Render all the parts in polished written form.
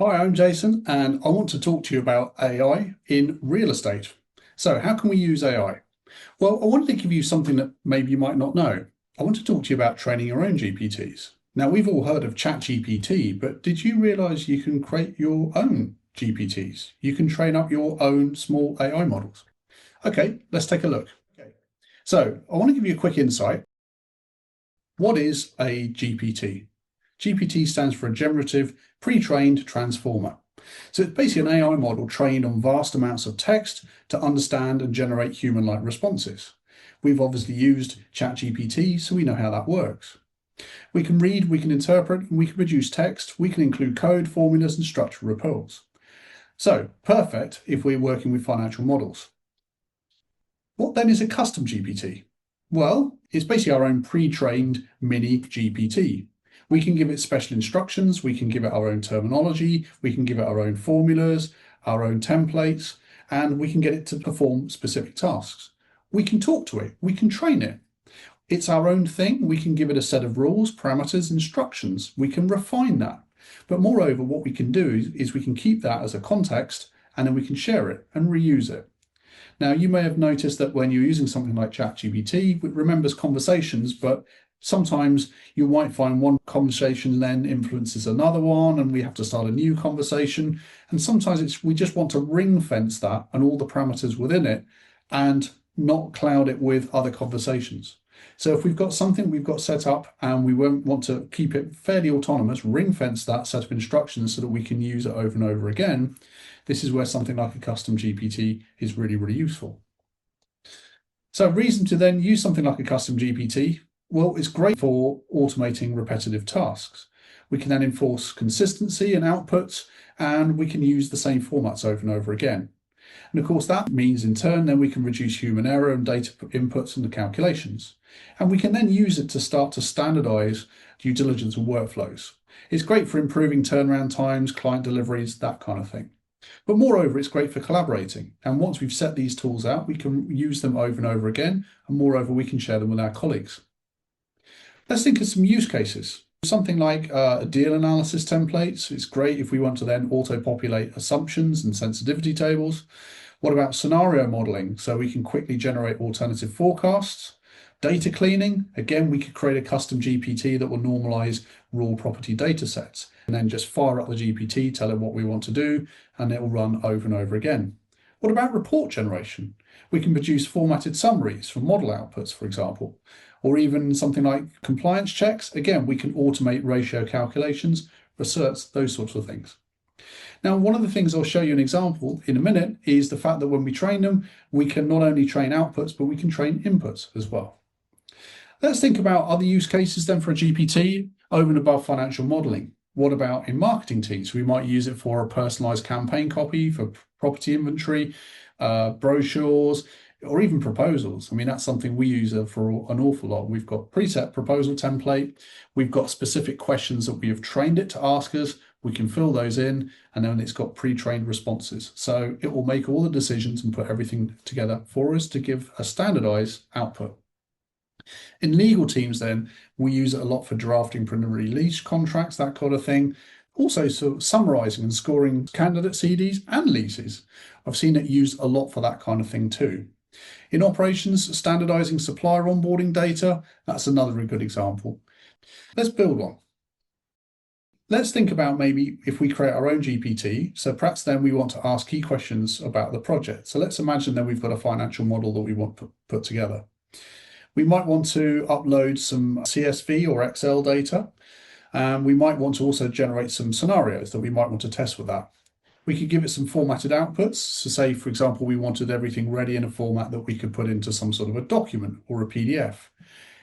Hi, I'm Jason, and I want to talk to you about AI in real estate. So, how can we use AI? Well, I wanted to give you something that maybe you might not know. I want to talk to you about training your own GPTs. Now, we've all heard of ChatGPT, but did you realize you can create your own GPTs? You can train up your own small AI models. Okay, let's take a look. Okay. So, I want to give you a quick insight. What is a GPT? GPT stands for a generative pre-trained transformer. So it's basically an AI model trained on vast amounts of text to understand and generate human-like responses. We've obviously used ChatGPT, so we know how that works. We can read, we can interpret, and we can produce text. We can include code, formulas, and structural reports. So perfect if we're working with financial models. What then is a custom GPT? Well, it's basically our own pre-trained mini GPT. We can give it special instructions, we can give it our own terminology, we can give it our own formulas, our own templates, and we can get it to perform specific tasks. We can talk to it, we can train it. It's our own thing, we can give it a set of rules, parameters, instructions. We can refine that. But moreover, what we can do is we can keep that as a context and then we can share it and reuse it. Now, you may have noticed that when you're using something like ChatGPT, it remembers conversations, but sometimes you might find one conversation then influences another one, and we have to start a new conversation. And sometimes we just want to ring fence that and all the parameters within it and not cloud it with other conversations. So if we've got something we've got set up and we won't want to keep it fairly autonomous, ring fence that set of instructions so that we can use it over and over again, this is where something like a custom GPT is really, really useful. So reason to then use something like a custom GPT, well, it's great for automating repetitive tasks. We can then enforce consistency in outputs, and we can use the same formats over and over again. And of course, that means in turn, then we can reduce human error and data inputs and the calculations. And we can then use it to start to standardize due diligence and workflows. It's great for improving turnaround times, client deliveries, that kind of thing. But moreover, it's great for collaborating. And once we've set these tools out, we can use them over and over again. And moreover, we can share them with our colleagues. Let's think of some use cases. Something like a deal analysis templates. It's great if we want to then auto-populate assumptions and sensitivity tables. What about scenario modeling? So we can quickly generate alternative forecasts. Data cleaning, again, we could create a custom GPT that will normalize raw property data sets and then just fire up the GPT, tell it what we want to do, and it will run over and over again. What about report generation? We can produce formatted summaries from model outputs, for example, or even something like compliance checks. Again, we can automate ratio calculations, research, those sorts of things. Now, one of the things I'll show you an example in a minute is the fact that when we train them, we can not only train outputs, but we can train inputs as well. Let's think about other use cases then for a GPT over and above financial modeling. What about in marketing teams? We might use it for a personalized campaign copy, for property inventory, brochures, or even proposals. I mean, that's something we use for an awful lot. We've got preset proposal template. We've got specific questions that we have trained it to ask us. We can fill those in, and then it's got pre-trained responses. So it will make all the decisions and put everything together for us to give a standardized output. In legal teams, then, we use it a lot for drafting preliminary lease contracts, that kind of thing. Also, sort of summarizing and scoring candidate CDs and leases. I've seen it used a lot for that kind of thing too. In operations, standardizing supplier onboarding data, that's another very good example. Let's build one. Let's think about maybe if we create our own GPT, so perhaps then we want to ask key questions about the project. So let's imagine then we've got a financial model that we want to put together. We might want to upload some CSV or Excel data. We might want to also generate some scenarios that we might want to test with that. We could give it some formatted outputs. So say, for example, we wanted everything ready in a format that we could put into some sort of a document or a PDF.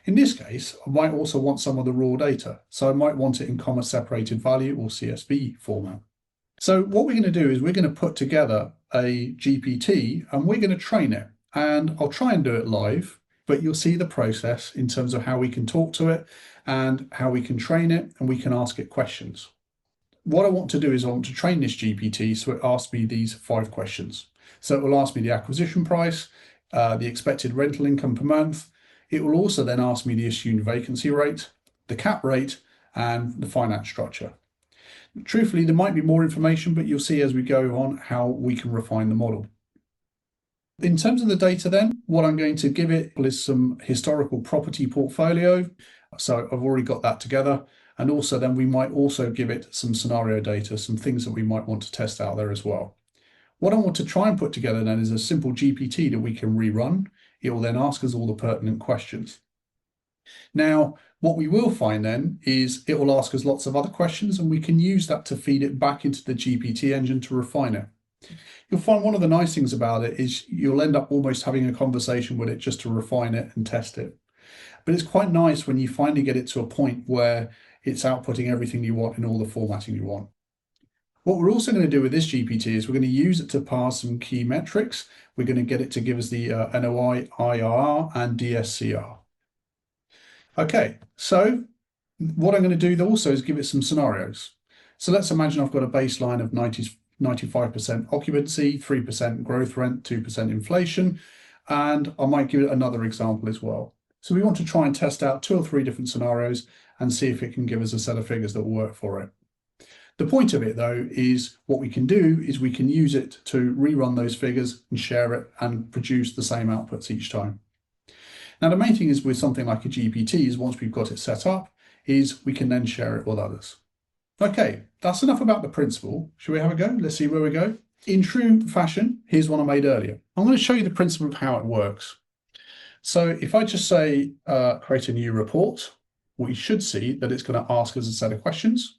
In this case, I might also want some of the raw data. So I might want it in comma separated value or CSV format. So what we're going to do is we're going to put together a GPT and we're going to train it. And I'll try and do it live, but you'll see the process in terms of how we can talk to it and how we can train it and we can ask it questions. What I want to do is I want to train this GPT so it asks me these 5 questions. So it will ask me the acquisition price, the expected rental income per month. It will also then ask me the assumed vacancy rate, the cap rate, and the finance structure. Truthfully, there might be more information, but you'll see as we go on how we can refine the model. In terms of the data then, what I'm going to give it is some historical property portfolio. So I've already got that together. And also then we might also give it some scenario data, some things that we might want to test out there as well. What I want to try and put together then is a simple GPT that we can rerun. It will then ask us all the pertinent questions. Now, what we will find then is it will ask us lots of other questions, and we can use that to feed it back into the GPT engine to refine it. You'll find one of the nice things about it is you'll end up almost having a conversation with it just to refine it and test it. But it's quite nice when you finally get it to a point where it's outputting everything you want in all the formatting you want. What we're also going to do with this GPT is we're going to use it to parse some key metrics. We're going to get it to give us the NOI, IRR, and DSCR. Okay, so what I'm going to do also is give it some scenarios. So let's imagine I've got a baseline of 95% occupancy, 3% growth rent, 2% inflation, and I might give it another example as well. So we want to try and test out 2 or 3 different scenarios and see if it can give us a set of figures that will work for it. The point of it, though, is what we can do is we can use it to rerun those figures and share it and produce the same outputs each time. Now, the main thing is with something like a GPT is once we've got it set up, is we can then share it with others. Okay, that's enough about the principle. Shall we have a go? Let's see where we go. In true fashion, here's one I made earlier. I'm going to show you the principle of how it works. So if I just say create a new report, we should see that it's going to ask us a set of questions.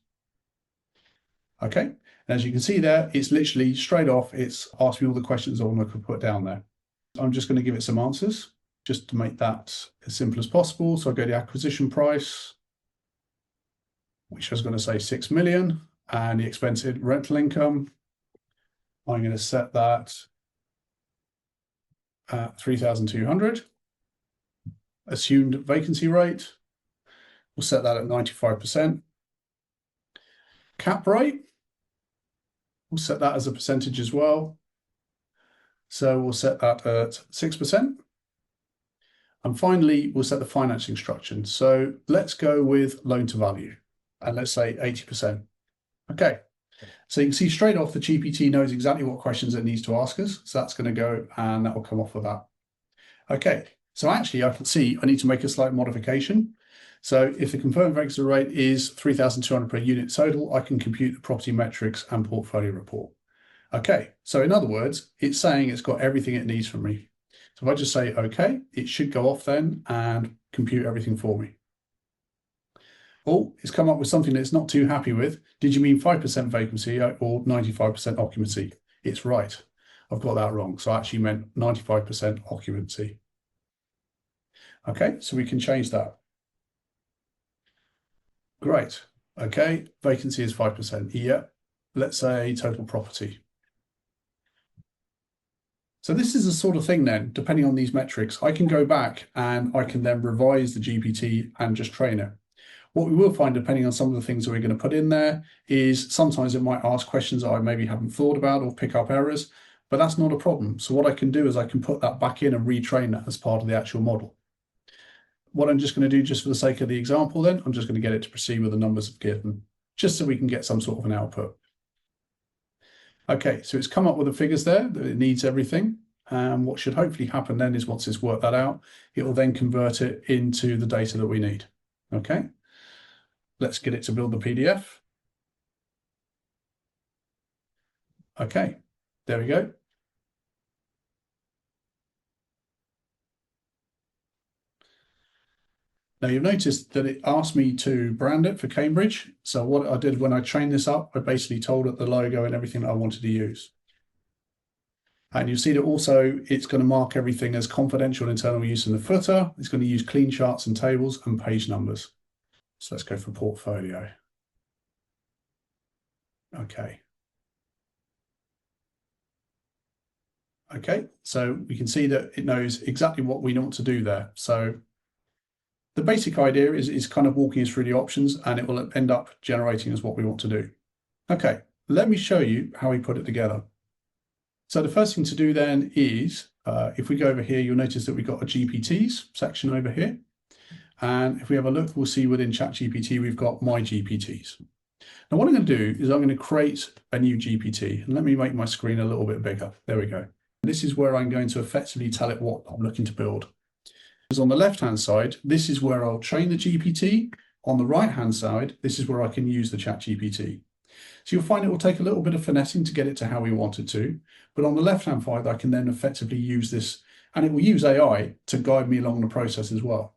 Okay, and as you can see there, it's literally straight off, it's asked me all the questions I want to put down there. I'm just going to give it some answers just to make that as simple as possible. So I go to acquisition price, which I was going to say 6 million, and the expected rental income. I'm going to set that at 3,200. Assumed vacancy rate, we'll set that at 95%. Cap rate, we'll set that as a percentage as well. So we'll set that at 6%. And finally, we'll set the financing structure. So let's go with loan to value, and let's say 80%. Okay, so you can see straight off the GPT knows exactly what questions it needs to ask us. So that's going to go and that will come off of that. Okay, so actually I can see I need to make a slight modification. So if the confirmed vacancy rate is 3,200 per unit total, I can compute the property metrics and portfolio report. Okay, so in other words, it's saying it's got everything it needs from me. So if I just say okay, it should go off then and compute everything for me. Oh, it's come up with something that it's not too happy with. Did you mean 5% vacancy or 95% occupancy? It's right. I've got that wrong. So I actually meant 95% occupancy. Okay, so we can change that. Great. Okay, vacancy is 5%. Yeah, let's say total property. So this is the sort of thing then, depending on these metrics, I can go back and I can then revise the GPT and just train it. What we will find, depending on some of the things that we're going to put in there, is sometimes it might ask questions that I maybe haven't thought about or pick up errors, but that's not a problem. So what I can do is I can put that back in and retrain that as part of the actual model. What I'm just going to do, just for the sake of the example then, I'm just going to get it to proceed with the numbers I've given, just so we can get some sort of an output. Okay, so it's come up with the figures there, that it needs everything. And what should hopefully happen then is once it's worked that out, it will then convert it into the data that we need. Okay, let's get it to build the PDF. Okay, there we go. Now you've noticed that it asked me to brand it for Cambridge. So what I did when I trained this up, I basically told it the logo and everything that I wanted to use. And you'll see that also it's going to mark everything as confidential internal use in the footer. It's going to use clean charts and tables and page numbers. So let's go for portfolio. Okay. Okay, so we can see that it knows exactly what we want to do there. So the basic idea is kind of walking us through the options, and it will end up generating us what we want to do. Okay, let me show you how we put it together. So the first thing to do then is, if we go over here, you'll notice that we've got a GPTs section over here. And if we have a look, we'll see within ChatGPT, we've got my GPTs. Now what I'm going to do is I'm going to create a new GPT, and let me make my screen a little bit bigger. There we go. This is where I'm going to effectively tell it what I'm looking to build. Because on the left-hand side, this is where I'll train the GPT. On the right-hand side, this is where I can use the chat GPT. So you'll find it will take a little bit of finessing to get it to how we want it to. But on the left-hand side, I can then effectively use this, and it will use AI to guide me along the process as well.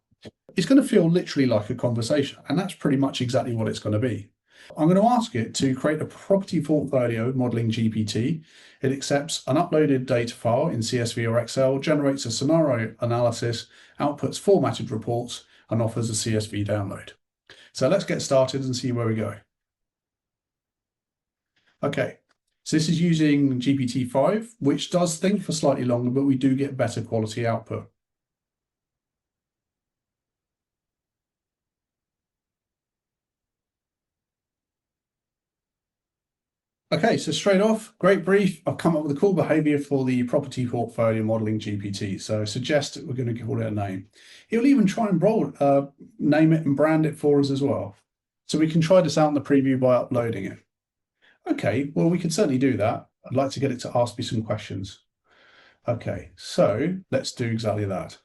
It's going to feel literally like a conversation, and that's pretty much exactly what it's going to be. I'm going to ask it to create a property portfolio modeling GPT. It accepts an uploaded data file in CSV or Excel, generates a scenario analysis, outputs formatted reports, and offers a CSV download. So let's get started and see where we go. Okay, so this is using GPT-5, which does think for slightly longer, but we do get better quality output. Okay, so straight off, great brief. I've come up with a cool behavior for the property portfolio modeling GPT. So suggest that we're going to call it a name. It'll even try and name it and brand it for us as well. So we can try this out in the preview by uploading it. Okay, well, we can certainly do that. I'd like to get it to ask me some questions. Okay, so let's do exactly that.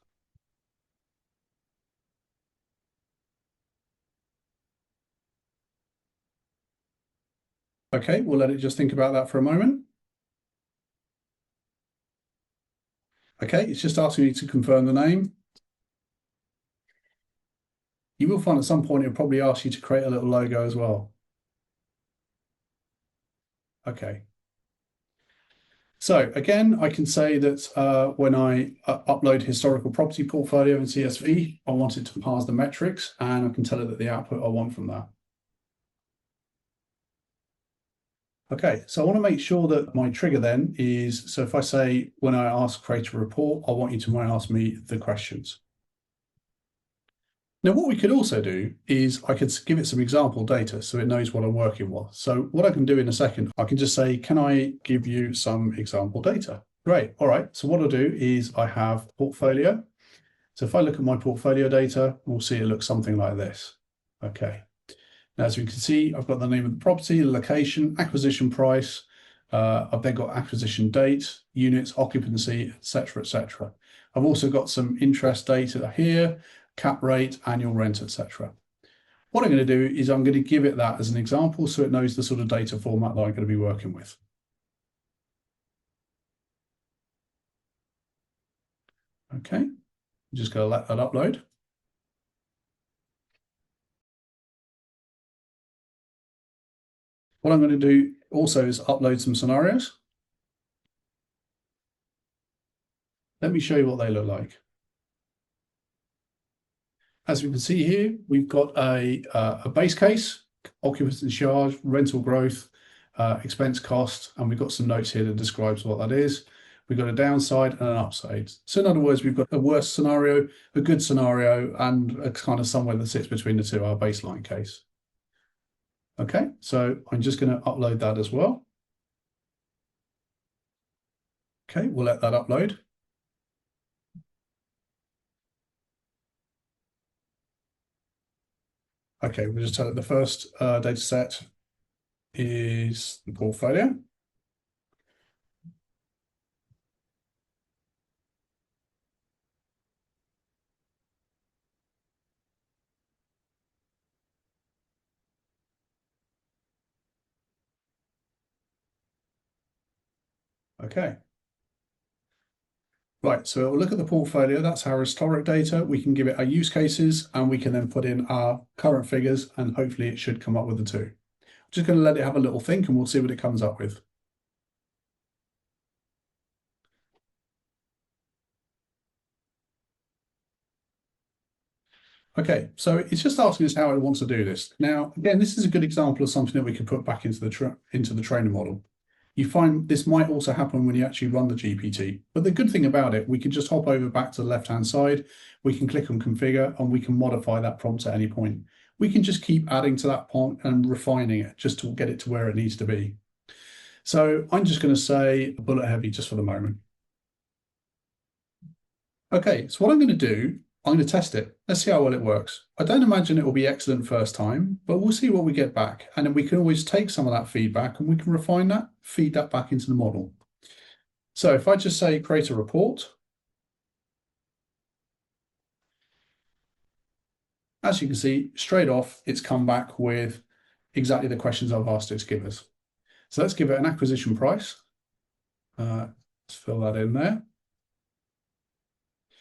Okay, we'll let it just think about that for a moment. Okay, it's just asking me to confirm the name. You will find at some point it'll probably ask you to create a little logo as well. Okay. So again, I can say that when I upload historical property portfolio in CSV, I want it to parse the metrics, and I can tell it that the output I want from that. Okay, so I want to make sure that my trigger then is, so if I say, when I ask create a report, I want you to ask me the questions. Now, what we could also do is I could give it some example data so it knows what I'm working with. So what I can do in a second, I can just say, can I give you some example data? Great. All right. So what I'll do is I have portfolio. So if I look at my portfolio data, we'll see it looks something like this. Okay. Now, as we can see, I've got the name of the property, the location, acquisition price. I've then got acquisition date, units, occupancy, etc., etc. I've also got some interest data here, cap rate, annual rent, etc. What I'm going to do is I'm going to give it that as an example so it knows the sort of data format that I'm going to be working with. Okay, I'm just going to let that upload. What I'm going to do also is upload some scenarios. Let me show you what they look like. As we can see here, we've got a base case, occupancy charge, rental growth, expense cost, and we've got some notes here that describes what that is. We've got a downside and an upside. So in other words, we've got a worst scenario, a good scenario, and a kind of somewhere that sits between the two, our baseline case. Okay, so I'm just going to upload that as well. Okay, we'll let that upload. Okay, we'll just tell it the first data set is the portfolio. Okay. Right, so we'll look at the portfolio. That's our historic data. We can give it our use cases, and we can then put in our current figures, and hopefully it should come up with the two. I'm just going to let it have a little think, and we'll see what it comes up with. Okay, so it's just asking us how it wants to do this. Now, again, this is a good example of something that we could put back into the training model. You find this might also happen when you actually run the GPT. But the good thing about it, we can just hop over back to the left-hand side. We can click on configure, and we can modify that prompt at any point. We can just keep adding to that point and refining it just to get it to where it needs to be. So I'm just going to say bullet heavy just for the moment. Okay, so what I'm going to do I'm going to test it. Let's see how well it works. I don't imagine it will be excellent first time, but we'll see what we get back. And then we can always take some of that feedback and we can refine that, feed that back into the model. So if I just say create a report, as you can see, straight off, it's come back with exactly the questions I've asked it to give us. So let's give it an acquisition price. Let's fill that in there.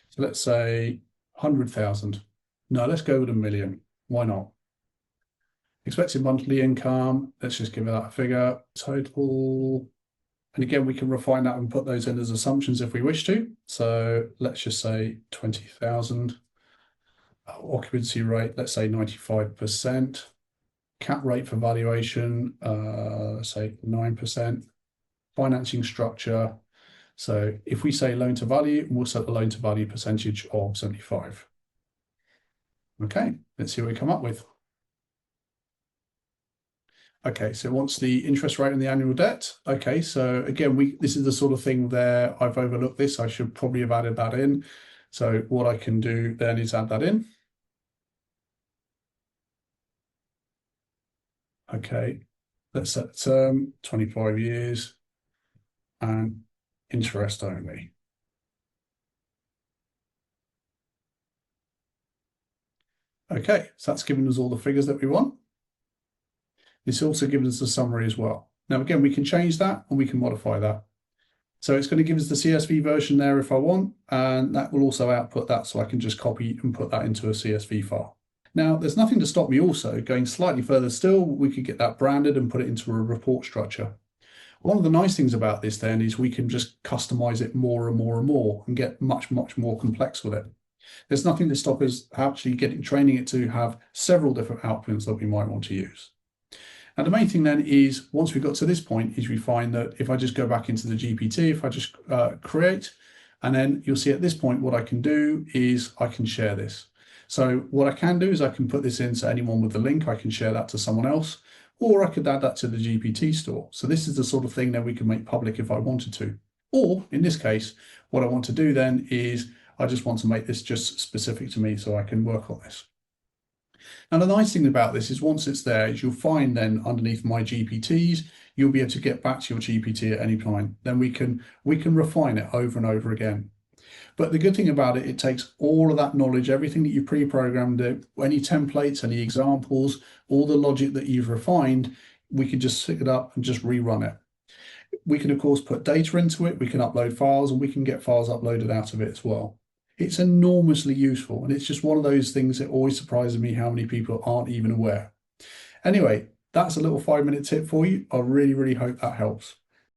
So let's say 100,000. No, let's go with 1,000,000. Why not? Expected monthly income. Let's just give it that figure. Total. And again, we can refine that and put those in as assumptions if we wish to. So let's just say 20,000. Occupancy rate, let's say 95%. Cap rate for valuation, let's say 9%. Financing structure. So if we say loan to value, we'll set the loan to value percentage of 75. Okay, let's see what we come up with. Okay, so what's the interest rate on the annual debt? Okay, so again, this is the sort of thing there I've overlooked this. I should probably have added that in. So what I can do then is add that in. Okay, let's set the term 25 years and interest only. Okay, so that's given us all the figures that we want. It's also given us a summary as well. Now, again, we can change that and we can modify that. So it's going to give us the CSV version there if I want, and that will also output that, so I can just copy and put that into a CSV file. Now, there's nothing to stop me also going slightly further still. We could get that branded and put it into a report structure. One of the nice things about this then is we can just customize it more and more and more and get much, much more complex with it. There's nothing to stop us actually training it to have several different outputs that we might want to use. And the main thing then is, once we got to this point, is we find that if I just go back into the GPT, if I just create, and then you'll see at this point, what I can do is I can share this. So what I can do is I can put this in, so anyone with the link, I can share that to someone else, or I could add that to the GPT store. So this is the sort of thing that we can make public if I wanted to. Or in this case, what I want to do then is I just want to make this just specific to me so I can work on this. Now, the nice thing about this is once it's there, is you'll find then underneath my GPTs, you'll be able to get back to your GPT at any point. Then we can refine it over and over again. But the good thing about it, it takes all of that knowledge, everything that you pre-programmed it, any templates, any examples, all the logic that you've refined, we can just pick it up and just rerun it. We can, of course, put data into it. We can upload files and we can get files uploaded out of it as well. It's enormously useful. And it's just one of those things that always surprises me how many people aren't even aware. Anyway, that's a little 5-minute tip for you. I really, really hope that helps.